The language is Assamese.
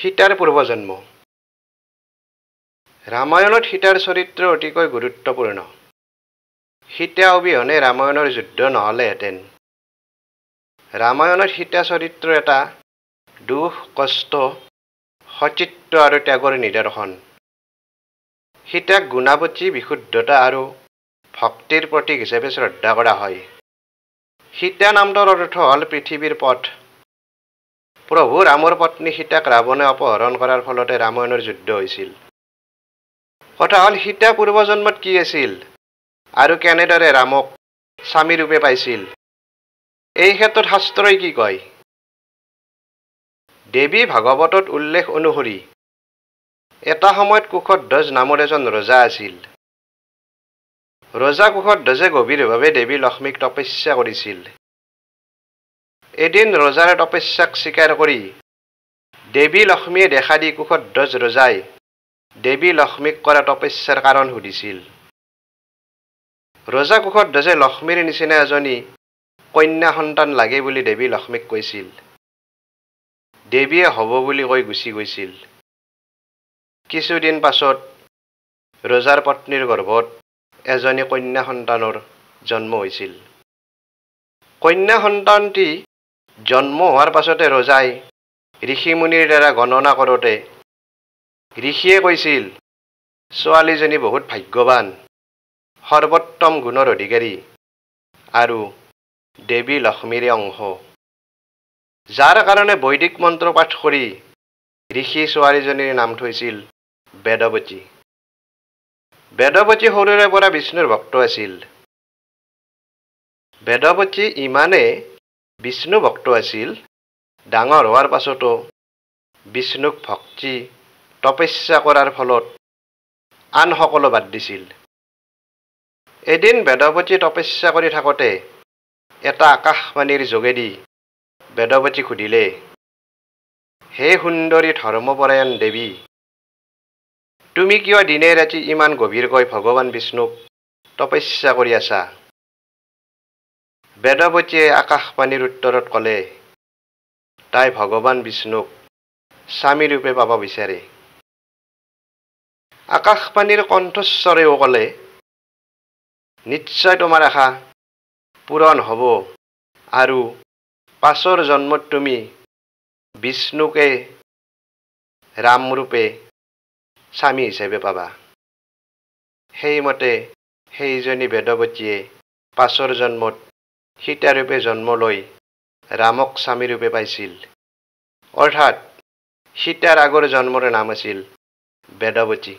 সীতাৰ পূৰ্বজন্ম। ৰামায়ণত সীতাৰ চৰিত্ৰ অতিকৈ গুৰুত্বপূৰ্ণ। সীতা অবিহনে ৰামায়ণৰ যুদ্ধ নহ'লেহেঁতেন। ৰামায়ণত সীতা চৰিত্ৰ এটা দুখ, কষ্ট, সতীত্ব আৰু ত্যাগৰ নিদৰ্শন। সীতাক গুণাৱতী, বিশুদ্ধতা আৰু ভক্তিৰ প্ৰতীক হিচাপে শ্ৰদ্ধা কৰা হয়। সীতা নামটোৰ অৰ্থ হ'ল পৃথিৱীৰ পথ। প্ৰভু ৰামৰ পত্নী সীতাক ৰাৱণে অপহৰণ কৰাৰ ফলতে ৰামায়ণৰ যুদ্ধ হৈছিল। কথা হ'ল সীতা পূৰ্বজন্মত কি আছিল আৰু কেনেদৰে ৰামক স্বামীৰূপে পাইছিল, এই ক্ষেত্ৰত শাস্ত্ৰই কি কয়? দেৱী ভাগৱতত উল্লেখ অনুসৰি এটা সময়ত কুশধ্বজ নামৰ এজন ৰজা আছিল। ৰজা কুশধ্বজে গভীৰভাৱে দেৱী লক্ষ্মীক তপস্যা কৰিছিল। এদিন ৰজাৰ তপস্যাক স্বীকাৰ কৰি দেৱী লক্ষ্মীয়ে দেখা দি কুশধ্বজ ৰজাই দেৱী লক্ষ্মীক কৰা তপস্যাৰ কাৰণ সুধিছিল। ৰজা কুশধ্বজে লক্ষ্মীৰ নিচিনা এজনী কন্যা সন্তান লাগে বুলি দেৱী লক্ষ্মীক কৈছিল। দেৱীয়ে হ'ব বুলি কৈ গুচি গৈছিল। কিছুদিন পাছত ৰজাৰ পত্নীৰ গৰ্ভত এজনী কন্যা সন্তানৰ জন্ম হৈছিল। কন্যা সন্তানটি জন্ম হোৱাৰ পাছতে ৰজাই ঋষি-মুনিৰ দ্বাৰা গণনা কৰোঁতে ঋষিয়ে কৈছিল, ছোৱালীজনী বহুত ভাগ্যৱান, সৰ্বোত্তম গুণৰ অধিকাৰী আৰু দেৱী লক্ষ্মীৰে অংশ। যাৰ কাৰণে বৈদিক মন্ত্ৰ পাঠ কৰি ঋষি ছোৱালীজনীৰ নাম থৈছিল বেদৱতী। বেদৱতী সৰুৰে পৰা বিষ্ণুৰ ভক্ত আছিল। বেদৱতী ইমানে বিষ্ণু ভক্ত আছিল, ডাঙৰ হোৱাৰ পাছতো বিষ্ণুক ভক্তি তপস্যা কৰাৰ ফলত আন সকলো বাদ দিছিল। এদিন বেদৱতী তপস্যা কৰি থাকোঁতে এটা আকাশবাণীৰ যোগেদি বেদৱতীক সুধিলে, হে সুন্দৰী ধৰ্মপৰায়ণ দেৱী, তুমি কিয় দিনে ৰাতি ইমান গভীৰকৈ ভগৱান বিষ্ণুক তপস্যা কৰি আছা? বেদৱতীয়ে আকাশবাণীৰ উত্তৰত ক'লে, তাই ভগৱান বিষ্ণুক স্বামীৰূপে পাব বিচাৰে। আকাশবাণীৰ কণ্ঠস্বৰেও ক'লে, নিশ্চয় তোমাৰ আশা পূৰণ হ'ব আৰু পাছৰ জন্মত তুমি বিষ্ণুকে ৰামৰূপে স্বামী হিচাপে পাবা। সেইমতে সেইজনী বেদৱতীয়ে পাছৰ জন্মত সীতাৰূপে জন্ম লৈ ৰামক স্বামীৰূপে পাইছিল। অৰ্থাৎ সীতাৰ আগৰ জন্মৰ নাম আছিল বেদৱতী।